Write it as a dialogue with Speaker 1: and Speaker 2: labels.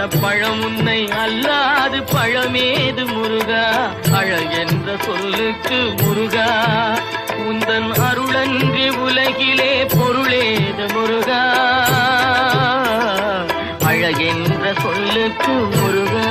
Speaker 1: பழம் உன்னை அல்லாது பழமேது முருகா. அழகென்ற சொல்லுக்கு முருகா, உந்தன் அருளன்றி உலகிலே பொருளேது முருகா. அழகென்ற சொல்லுக்கு முருகா.